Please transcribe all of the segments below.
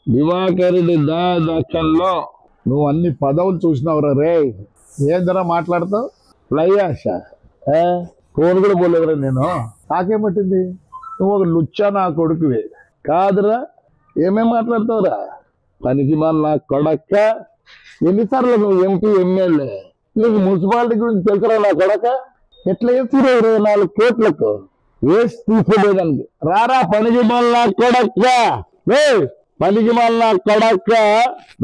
దివాకరుడి దశల్లో నువ్వు అన్ని పదవులు చూసినావురా రే. ఏందరా మాట్లాడతావు? లయ్యాష ఫోన్ కూడా పోలేదురా నేను. నాకేమట్టింది? నువ్వు ఒక లుచ్చా నా కొడుకువే కాదురా. ఏమేం మాట్లాడతావురా? పనికి నా కొడక్క. ఎన్నిసార్లు నువ్వు ఎంపీ ఎమ్మెల్యే? నీకు మున్సిపాలిటీ గురించి తెలుసురా నా కొడక? ఎట్లా వేస్తున్నా 24 కోట్లకు వేసి తీసుకోలేదానికి రారా పనికి నా కొడక్క. పనికి నా కొడక్క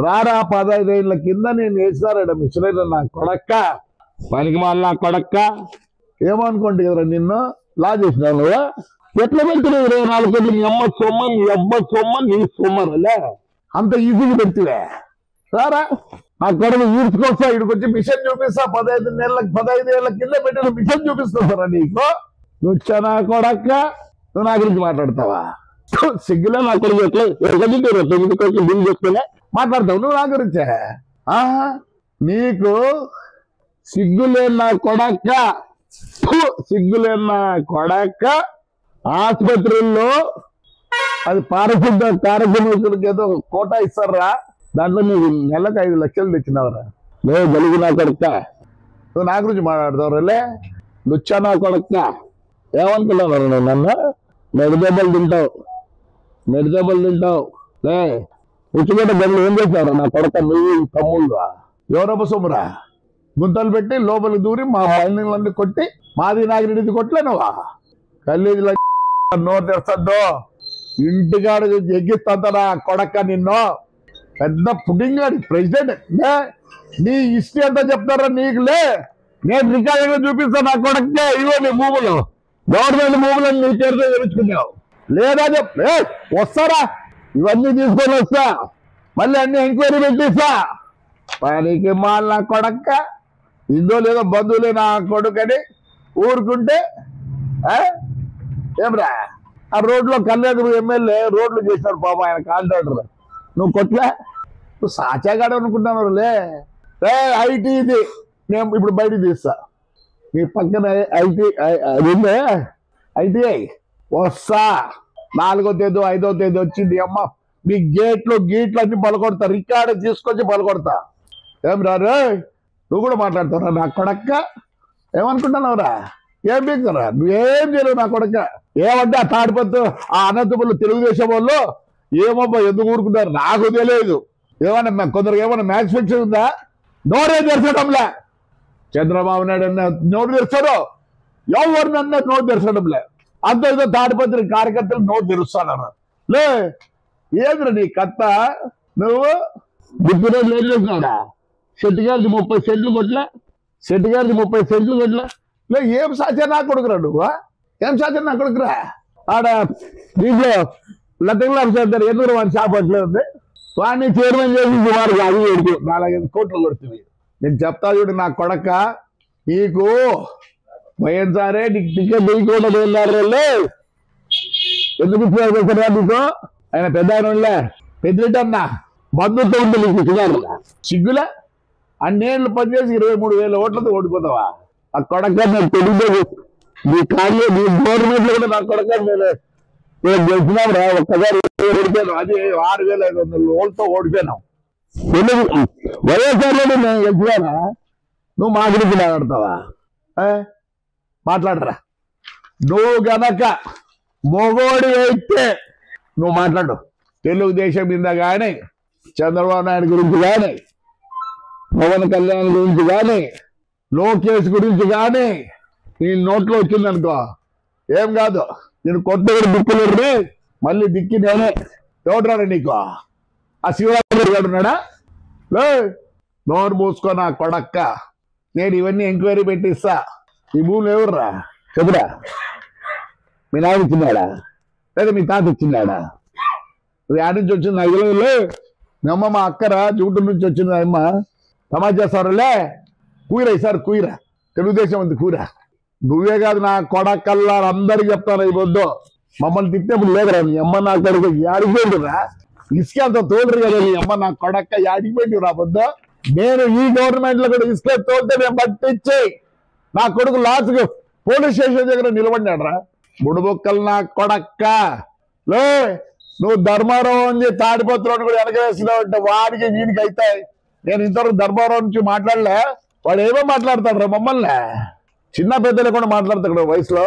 రారా. 15 ఏళ్ళ కింద నేను వేసినారా మిషనరీ నా కొడక్క. పనికి నా కొడక్క ఏమనుకోండి కదరా నిన్ను లా చేసినావు నువ్వు. ఎట్లా పెడుతున్నావు 24 కోట్లు? నీ అమ్మ సొమ్మ, నీ అబ్బ సొమ్మ, నీ సొమ్మలే అంత ఈజీగా పెడుతువే. రారా నా కొడుకు ఈడ్చుకొస్తా, ఇక్కడికి మిషన్ చూపిస్తా. 15 ఏళ్ళ కింద పెట్టిన మిషన్ చూపిస్తా నీకు. నువ్వు నా కొడక్క నువ్వు నా గురించి మాట్లాడతావా? సిగ్గులే నా కొడుకు. ఎట్లా 9 కోట్లు బిల్ చేసుకునే మాట్లాడతావు నువ్వు నా గురించే? నీకు సిగ్గులేని నా కొడక్క, సిగ్గులేని నా కొడక్క. ఆసుపత్రుల్లో అది పారిశుద్ధ కార్యక్రమాలకు ఏదో కోటా ఇస్తారా, దాంట్లో నువ్వు నెలకు 5 లక్షలు తెచ్చినావురా. నువ్వు గలుగు నా కొడక్క నువ్వు నా గురించి మాట్లాడతావురా. లుచ్చా నా కొడక్క ఏమనుకున్నావు నువ్వు? నన్ను మెడదెబ్బలు తింటావు ఉచ్చిగడ్డ గదులు ఏం చేస్తావురా నా కొడక? నువ్వు తమ్ముళ్ళు ఎవరబ్బ సొమ్మురా? గుంతలు పెట్టి లోపలికి దూరి మా మైనింగ్లన్నీ కొట్టి మాది నాగిరెడ్డిది కొట్టలే నువ్వా? కల్లేజీలో నోరు తెస్తాడు ఇంటికాడ ఎగ్గిస్తారా కొడక్క నిన్ను. పెద్ద పుడింగ్ ప్రెసిడెంట్. నీ హిస్టరీ అంతా చెప్తారా నీకులే. నేను రికార్డుగా చూపిస్తాను నా కొడక్కే. ఇవో నీ భూములు, గవర్నమెంట్ భూములను నీ చేతితో తెరుచుకున్నావు లేదా చెప్పే. వస్తారా ఇవన్నీ తీసుకొని వస్తా, మళ్ళీ అన్ని ఎంక్వైరీ పెట్టిస్తా. పనికి మాల నా కొడక్క. ఇందో లేదో బంధువులే నా కొడుకని ఊరుకుంటే ఏమ్రా? ఆ రోడ్లో కళ్యాణ్ ఎమ్మెల్యే రోడ్లు చేసినాడు పాపం, ఆయన కాంట్రాక్టర్. నువ్వు కొట్లే, నువ్వు సాచాగాడు అనుకుంటున్నావు లే. ఐటీ ఇది నేను ఇప్పుడు బయటికి తీస్తా. మీ పక్కన ఐటీఐ వస్తా. 4వ తేదీ 5వ తేదీ వచ్చింది అమ్మ. మీ గీట్లు అన్ని పలకొడతా, రికార్డు తీసుకొచ్చి పలకొడతా. ఏం రారు నువ్వు కూడా మాట్లాడతావురా నా కొడక్క? ఏమనుకుంటున్నావురా? ఏం పీకుతారా? నువ్వేం చేయలేవు నా కొడక్క. ఏమంటే ఆ తాడిపత్తు ఆ అనంతపురం తెలుగుదేశం వాళ్ళు ఏమబ్బా ఎందుకు ఊరుకుంటారు నాకు తెలియదు. ఏమన్నా కొందరికి ఏమన్నా మ్యాచ్ ఫిక్షన్ ఉందా? నోరే తెరచడంలే. చంద్రబాబు నాయుడు అన్న నోరు తెరుస్తాడు, ఎవరినన్నా నోరు తెరచడంలే. అంత ఏదో తాడిపత్రి కార్యకర్తలు నోరు తెరుస్తానన్నారు లే. ఏంద్ర నీ కత్త? నువ్వు డిప్యూటీ ఏం చేస్తున్నావురా? శెట్టి గారిది 30 సెంట్లు కొట్ల, శెట్టి గారిది 30 సెంట్లు కొట్ల. లే ఏం సాధ్యం నా కొడుకురా నువ్వు? ఏం సాధ్యం నా కొడుకురా? ఆడ దీంట్లో లతంగా ఎదురు వాడి షాప్ అట్లే ఉంది. వాడిని చైర్మన్ చేసి సుమారు 4-5 కోట్లు కొడుతుంది. నేను చెప్తా చూడు నా కొడక, నీకు పోయినసారే నీకు టికెట్ దిగకుండా వెళ్ళారు. ఎందుకు ఇచ్చినారు నీకు? ఆయన పెద్ద ఆయన పెద్దరెడ్డి అన్న బంధుత్వం ఉంటే నీకు ఇచ్చినారు. సిగ్గులే అన్నేళ్ళు పనిచేసి 23,000 ఓట్లతో ఓడిపోతావా? ఆ కొడక నాకు తెలియదు. నీ కార్య నీ గవర్నమెంట్ లో కూడా నా కొడక నేను గెలిచినాం రా. ఒక్కసారి ఓడిపోయాను, అది 6,500 ఓట్లతో ఓడిపోయినాం. వైఎస్ఆర్ నేను గెలిచినారా? నువ్వు మా గురించి మాట్లాడతావా? మాట్లాడరా. నువ్వు గనక మొగోడి అయితే నువ్వు మాట్లాడు. తెలుగుదేశం మీద కానీ, చంద్రబాబు నాయుడు గురించి కానీ, పవన్ కళ్యాణ్ గురించి కానీ, లోకేష్ గురించి కానీ నీ నోట్లో వచ్చిందనుకో ఏం కాదు. నేను కొత్తగా దిక్కులేడు, మళ్ళీ దిక్కి నేనే. ఎవడరా నీకు? ఆ శివరాత్రి గారు ఉన్నాడా? నోరు మూసుకో నా కొడక్క. నేను ఇవన్నీ ఎంక్వైరీ పెట్టిస్తా. ఈ భూములు ఎవర్రా చెప్పురా? మీ నాన్న ఇచ్చినాడా లేదా మీ తాత ఇచ్చినాడా? యాడ్ నుంచి వచ్చింది నాకు తెలియదు. మీ అమ్మ మా అక్కరా జూటు నుంచి వచ్చింది. అమ్మ సమాజ్ చేస్తారులే. కూర ఈసారి కూర తెలుగుదేశం ఉంది కూర. నువ్వే కాదు నా కొడకల్లా అందరికి చెప్తాను. ఈ పొద్దు మమ్మల్ని తిట్టేప్పుడు లేదురా. మీ అమ్మ నా కొడుకు యాడిపోయింటురా? ఇసుక అంత తోడురు కదా మీ అమ్మ నా కొడక్క. యాడిపోయింటు రా పొద్దు. నేను ఈ గవర్నమెంట్ లో కూడా ఇసుక తోలితే నేను పట్టించి నా కొడుకు లాస్ట్కు పోలీస్ స్టేషన్ దగ్గర నిలబడినాడు రా. బుడుబొక్కలు నా కొడక్క. లే నువ్వు ధర్మారావు అని తాడిపత్రుని కూడా వెనకవేస్తున్నావు అంటే వాడికి వీడికి అవుతాయి. నేను ఇంతవరకు ధర్మారావు నుంచి మాట్లాడలే, వాడు ఏమో మాట్లాడతాడు రా మమ్మల్ని, చిన్న పెద్దలు కూడా మాట్లాడతాడు వయసులో.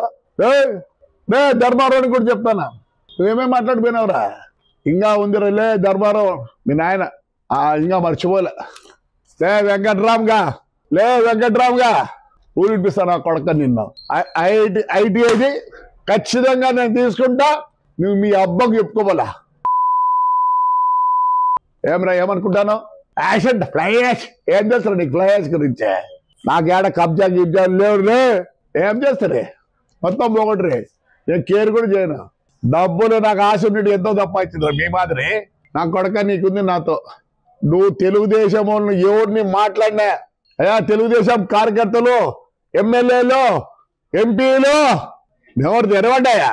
ధర్మారావుని కూడా చెప్తాను, నువ్వేమేం మాట్లాడిపోయినావురా, ఇంకా ఉంది రే ధర్మారావు మీ నాయన ఇంకా మర్చిపోలే. వెంకట్రామ్గా ఊరు ఇప్పిస్తాను ఆ కొడక నిన్ను. ఐటీఐది ఖచ్చితంగా నేను తీసుకుంటా, నువ్వు మీ అబ్బకు చెప్పుకోవాలా. ఏమరా ఏమనుకుంటాను, యాక్షన్ ఫ్లై యాష్ ఏం చేస్తారు నీకు ఫ్లై యాష్ గురించే? నాకేడ కబ్జా లేవు, ఏం చేస్తారే మొత్తం పోగొట్టరే. నేను కేర్ కూడా చేయను. డబ్బులు నాకు ఆశ ఉన్నట్టు ఎంతో తప్పించిందిరా మీ మాదిరి. నా కొడక నీకుంది నాతో. నువ్వు తెలుగుదేశం ఎవరిని మాట్లాడినా, అయ్యా తెలుగుదేశం కార్యకర్తలు, ఎమ్మెల్యేలు, ఎంపీలు నోరు తెరవడ్డాయా?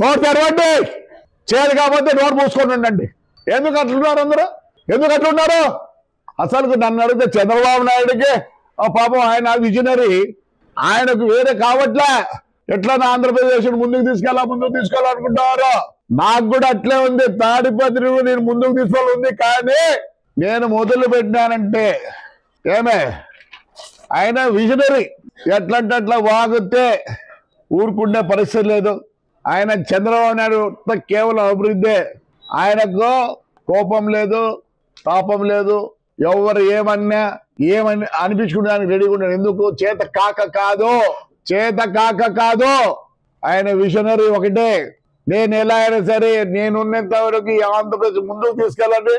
నోరు తెరవండి, చేదు కాకపోతే నోరు మూసుకొని ఉండండి. ఎందుకు అట్లున్నారు అందరూ? ఎందుకు అట్లున్నారు? అసలు నన్ను అడిగితే చంద్రబాబు నాయుడికి పాపం ఆయన విజనరీ, ఆయనకు వేరే కావట్లే. ఎట్లా ఆంధ్రప్రదేశ్ ముందుకు తీసుకోవాలనుకుంటారో నాకు కూడా అట్లే ఉంది. తాడిపత్రి నేను ముందుకు తీసుకోవాలి ఉంది, కానీ నేను మొదలు పెట్టినానంటే ఏమే ఆయన విజనరీ, ఎట్లంటే అట్లా వాగితే ఊరుకుండే పరిస్థితి లేదు. ఆయన చంద్రబాబు నాయుడు కేవలం అభివృద్ధి, ఆయనకు కోపం లేదు, తాపం లేదు. ఎవరు ఏమన్నా ఏమని అనిపించుకోవడానికి రెడీగా ఉన్నాడు. ఎందుకు? చేత కాక కాదు ఆయన విజనరీ ఒకటే. నేను ఎలా అయినా సరే నేనున్నంత వరకు ఈ ఆంధ్రప్రదేశ్ ముందుకు తీసుకెళ్ళండి.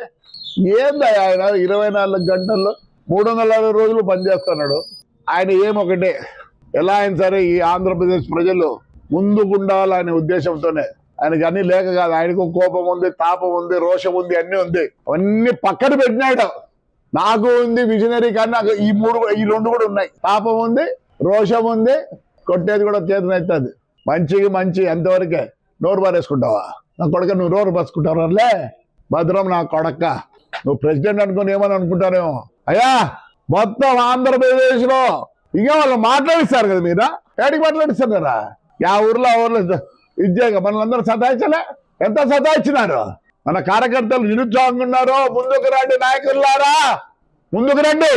ఏంది ఆయన 24 గంటల్లో 360 రోజులు పనిచేస్తున్నాడు. ఆయన ఏమొకటే, ఎలా అయినా సరే ఈ ఆంధ్రప్రదేశ్ ప్రజలు ముందుకుండాలనే ఉద్దేశంతోనే. ఆయనకి అన్ని లేక కాదు, ఆయనకు కోపం ఉంది, తాపం ఉంది, రోషం ఉంది, అన్నీ ఉంది. అవన్నీ పక్కన పెట్టినాడు. నాకు ఉంది విజనరీ, కానీ నాకు ఈ రెండు కూడా ఉన్నాయి. తాపం ఉంది, రోషం ఉంది, కొట్టేది కూడా చేతనవుతుంది. మంచి ఎంతవరకే. నోరు బారేసుకుంటావా నా కొడక? నువ్వు నోరు బాసుకుంటావులే భద్రం నా కొడక్క. నువ్వు ప్రెసిడెంట్ అనుకుని ఏమని అనుకుంటారేమో. అయ్యా మొత్తం ఆంధ్రప్రదేశ్ లో ఇంకా వాళ్ళు మాట్లాడిస్తారు కదా, మీరా ఏడికి మాట్లాడిస్తారు కదా? ఆ ఊర్లో ఇచ్చాక మనల్ని సతాయించలే? ఎంత సతాయించినారు? మన కార్యకర్తలు నిరుత్సాహంగా ఉన్నారు. ముందుకు రండి నాయకులారా, ముందుకు రండి.